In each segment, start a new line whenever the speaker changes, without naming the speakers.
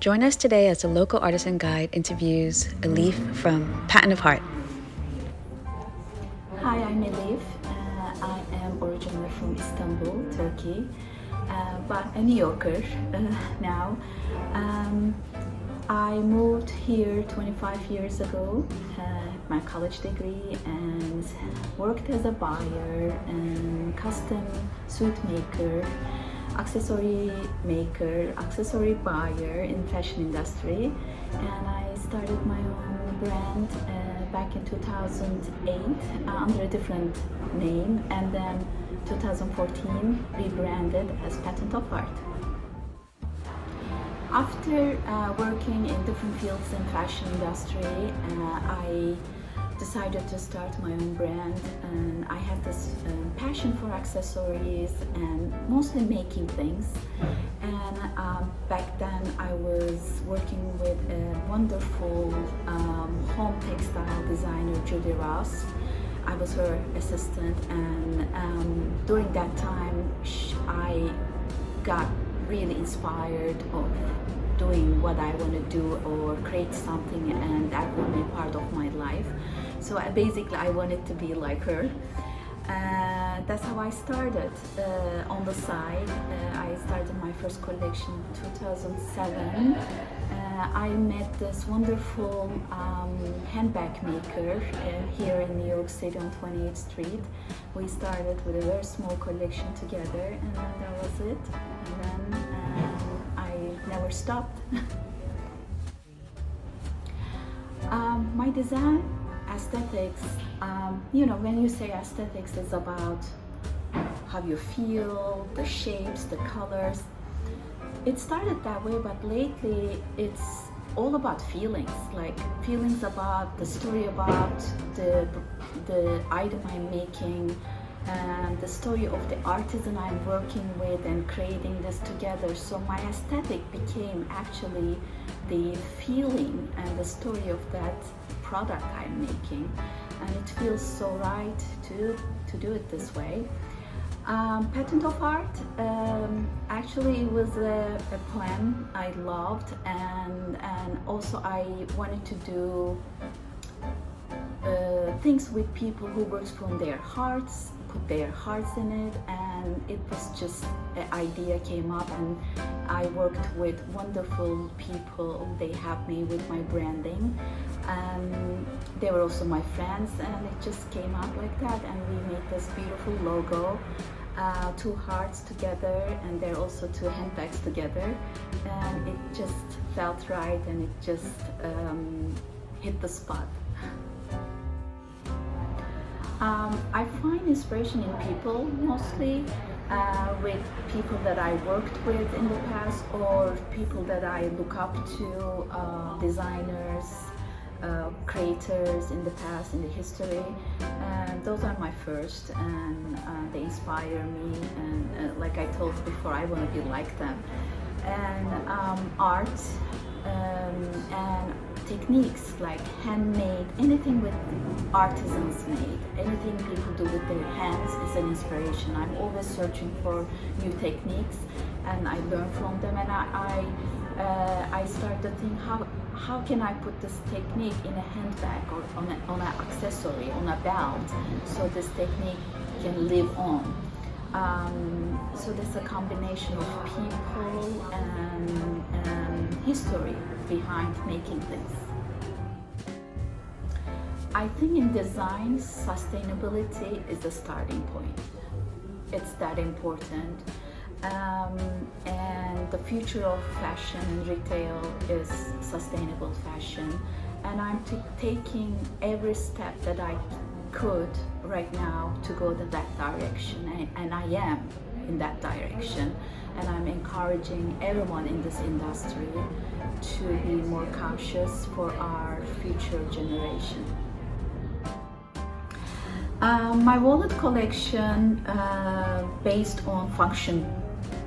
Join us today as the Local Artisan Guide interviews Elif from Patent of Heart.
Hi, I'm Elif. I am originally from Istanbul, Turkey, but a New Yorker now. I moved here 25 years ago, my college degree, and worked as a buyer and custom suit maker, accessory maker, accessory buyer in fashion industry. And I started my own brand back in 2008 under a different name, and then 2014 rebranded as Patent of Heart. After working in different fields in fashion industry, I decided to start my own brand, and I had this passion for accessories and mostly making things. And back then I was working with a wonderful home textile designer, Julie Ross. I was her assistant, and during that time I got really inspired of doing what I want to do or create something, and that would be part of my life. So I wanted to be like her. That's how I started. On the side, I started my first collection in 2007. I met this wonderful handbag maker here in New York City on 28th Street. We started with a very small collection together, and then that was it. And then I never stopped. My design aesthetics, when you say aesthetics, it's about how you feel, the shapes, the colors. It started that way, but lately it's all about feelings, like feelings about the story about the item I'm making, and the story of the artisan I'm working with and creating this together. So my aesthetic became actually the feeling and the story of that product I'm making, and it feels so right to do it this way. Patent of Heart, actually it was a plan I loved, and also I wanted to do things with people who works from their hearts, put their hearts in it, and it was just an idea came up, and I worked with wonderful people. They helped me with my branding, and they were also my friends, and it just came out like that, and we made this beautiful logo, two hearts together, and they're also two handbags together, and it just felt right, and it just hit the spot. I find inspiration in people, mostly with people that I worked with in the past, or people that I look up to, designers, creators in the past, in the history. And those are my first, and they inspire me, and like I told before, I want to be like them. And art and techniques like handmade, anything with artisans made, anything people do with their hands is an inspiration. I'm always searching for new techniques, and I learn from them, and I start to think, how can I put this technique in a handbag or on an accessory, on a belt, so this technique can live on. So there's a combination of people and history behind making things. I think in design, sustainability is the starting point. It's that important. And the future of fashion and retail is sustainable fashion. And I'm taking every step that I could right now to go to that direction, and I am in that direction, and I'm encouraging everyone in this industry to be more cautious for our future generation. My wallet collection based on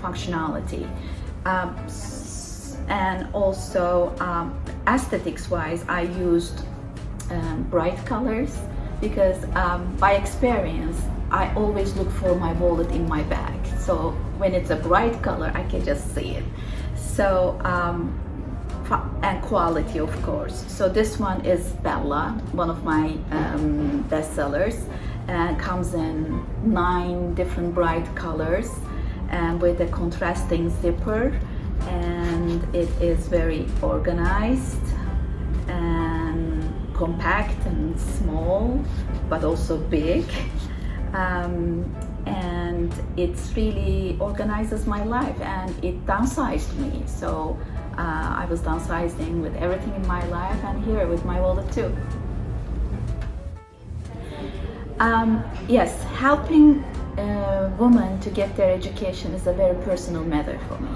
functionality, and also aesthetics wise, I used bright colors, because by experience I always look for my wallet in my bag. So when it's a bright color, I can just see it. So and quality, of course. So this one is Bella, one of my bestsellers, and comes in 9 different bright colors and with a contrasting zipper, and it is very organized and compact and small, but also big. And it's really organizes my life, and it downsized me. So I was downsizing with everything in my life, and here with my wallet too. Yes, helping women to get their education is a very personal matter for me.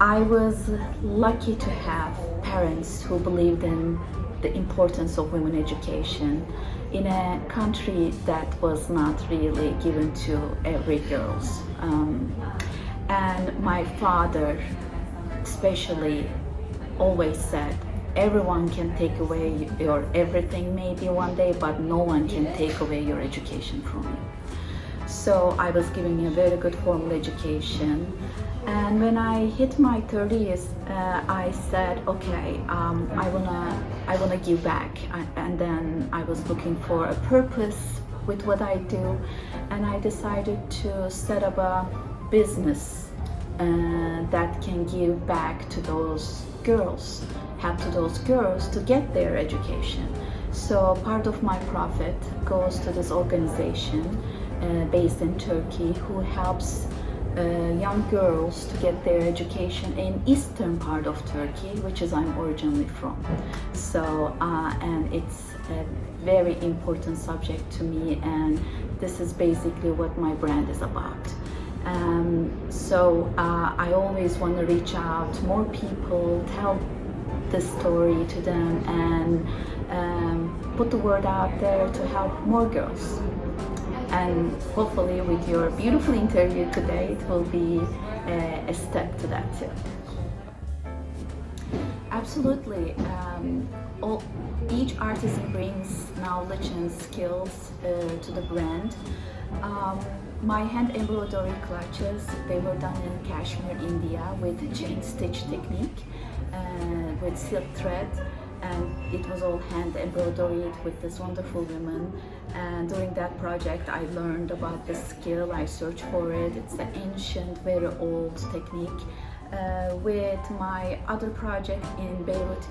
I was lucky to have parents who believed in the importance of women education in a country that was not really given to every girls. And my father especially always said, everyone can take away your everything maybe one day, but no one can take away your education from you. So I was given a very good formal education. And when I hit my 30s, I said, okay, I wanna give back. And then I was looking for a purpose with what I do, and I decided to set up a business that can give back to those girls, help to those girls to get their education. So part of my profit goes to this organization based in Turkey, who helps young girls to get their education in eastern part of Turkey, which is I'm originally from. So and it's a very important subject to me, and this is basically what my brand is about. So I always want to reach out to more people, tell this story to them, and put the word out there to help more girls. And hopefully with your beautiful interview today, it will be a step to that too. Absolutely. Each artisan brings knowledge and skills to the brand. My hand embroidery clutches, they were done in Kashmir, India, with chain stitch technique, with silk thread, and it was all hand embroidered with this wonderful woman. And during that project I learned about this skill, I searched for it. It's an ancient, very old technique. With my other project in Beirut,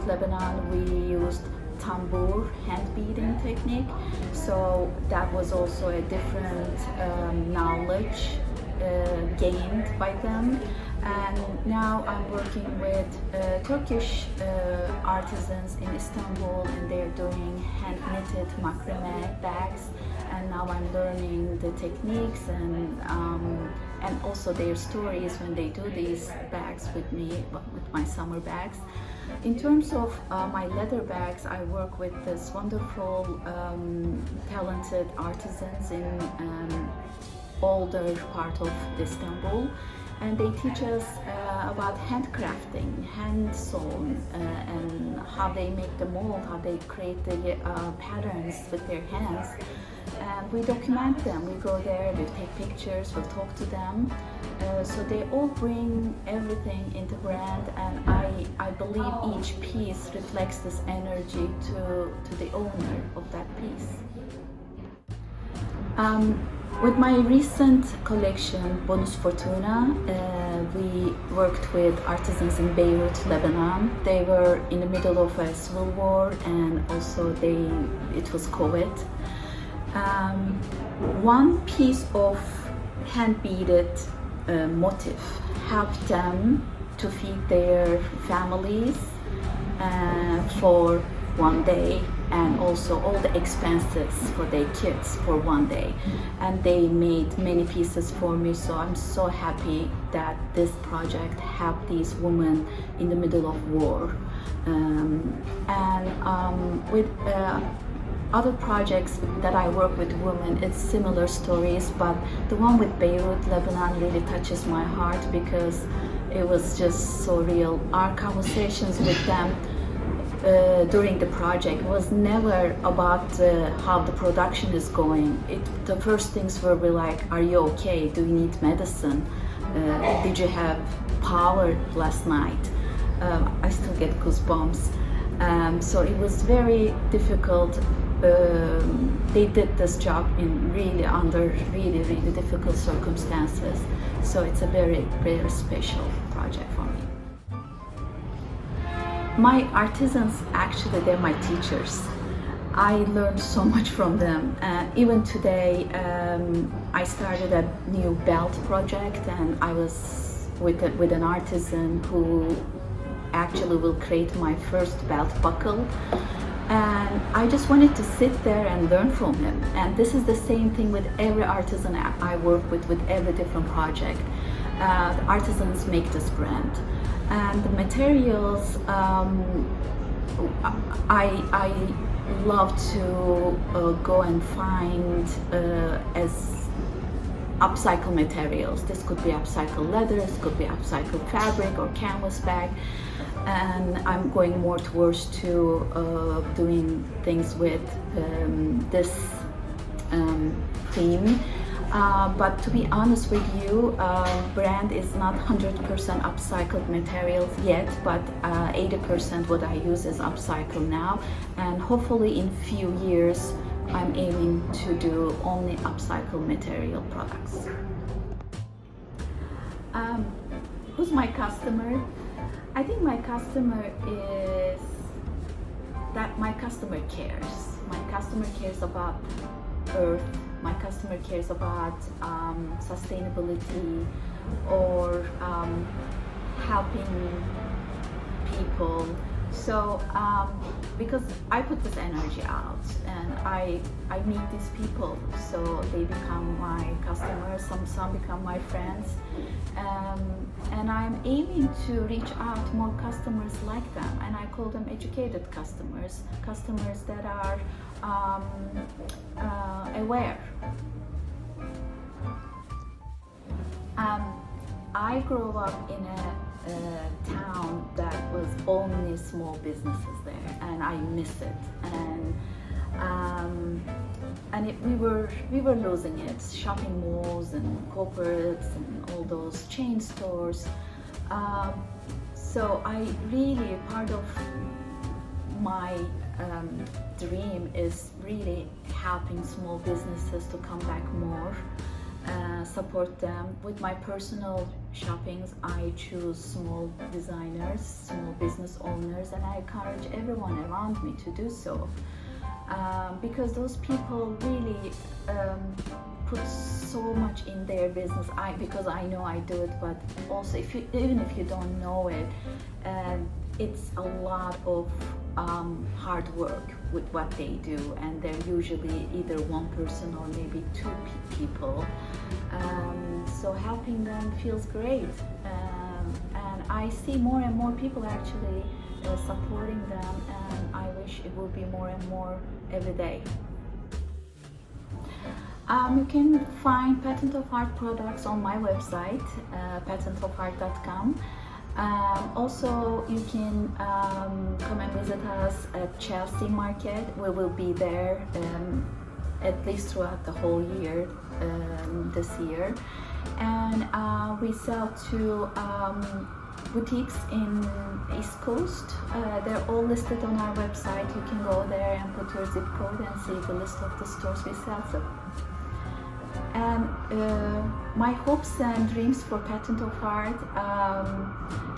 Lebanon, we used tambour hand beading technique. So that was also a different knowledge gained by them. And now I'm working with Turkish artisans in Istanbul, and they're doing hand knitted macrame bags. And now I'm learning the techniques and also their stories when they do these bags with me, with my summer bags. In terms of my leather bags, I work with this wonderful, talented artisans in older part of Istanbul, and they teach us about handcrafting, hand sewn, and how they make the mold, how they create the patterns with their hands. And we document them. We go there, we take pictures, we talk to them. So they all bring everything into brand, and I believe each piece reflects this energy to the owner of that piece. With my recent collection, Bonus Fortuna, we worked with artisans in Beirut, Lebanon. They were in the middle of a civil war, and also it was COVID. One piece of hand-beaded motif helped them to feed their families for one day, and also all the expenses for their kids for one day. And they made many pieces for me, so I'm so happy that this project helped these women in the middle of war. With other projects that I work with women, it's similar stories, but the one with Beirut, Lebanon really touches my heart because it was just so real. Our conversations with them during the project was never about how the production is going. The first things were like, are you okay? Do you need medicine? Did you have power last night. I still get goosebumps. So it was very difficult. They did this job in under really difficult circumstances. So it's a very special project for me. My artisans, actually, they're my teachers. I learned so much from them. Even today, I started a new belt project, and I was with an artisan who actually will create my first belt buckle. And I just wanted to sit there and learn from him. And this is the same thing with every artisan I work with every different project. The artisans make this brand. And the materials, I love to go and find as upcycle materials. This could be upcycled leather, this could be upcycled fabric or canvas bag. And I'm going more towards to doing things with this theme. But to be honest with you, brand is not 100% upcycled materials yet, but 80% what I use is upcycled now. And hopefully in few years, I'm aiming to do only upcycled material products. Who's my customer? I think my customer is that my customer cares. My customer cares about earth. My customer cares about sustainability or helping people. So because I put this energy out and I meet these people, so they become my customers, some become my friends, and I'm aiming to reach out more customers like them, and I call them educated customers, customers that are aware. I grew up in a town that was only small businesses there, and I miss it. And we were losing it. Shopping malls and corporates and all those chain stores. So I really, part of my dream is really helping small businesses to come back more. Support them. With my personal shoppings, I choose small designers, small business owners, and I encourage everyone around me to do so. Because those people really put so much in their business. Because I know I do it, but also even if you don't know it, it's a lot of hard work with what they do, and they're usually either one person or maybe two people. So helping them feels great, and I see more and more people actually supporting them, and I wish it would be more and more every day. You can find Patent of Heart products on my website, patentofheart.com. Also, you can come and visit us at Chelsea Market. We will be there at least throughout the whole year this year. And we sell to boutiques in East Coast. They're all listed on our website. You can go there and put your zip code and see the list of the stores we sell to. And my hopes and dreams for Patent of Heart,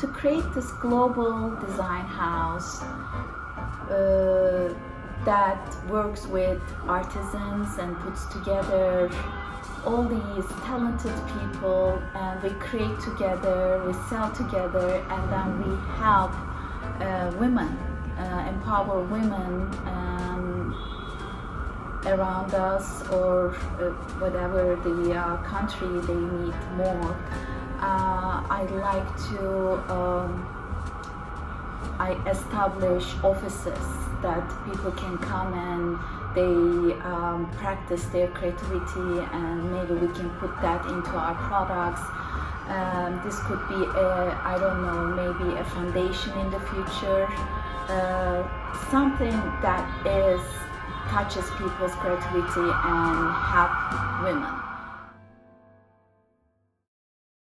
to create this global design house that works with artisans and puts together all these talented people, and we create together, we sell together, and then we help women, empower women around us, or whatever the country they need more. I like to I establish offices that people can come and they practice their creativity, and maybe we can put that into our products. This could be I don't know, maybe a foundation in the future, something that touches people's creativity and help women.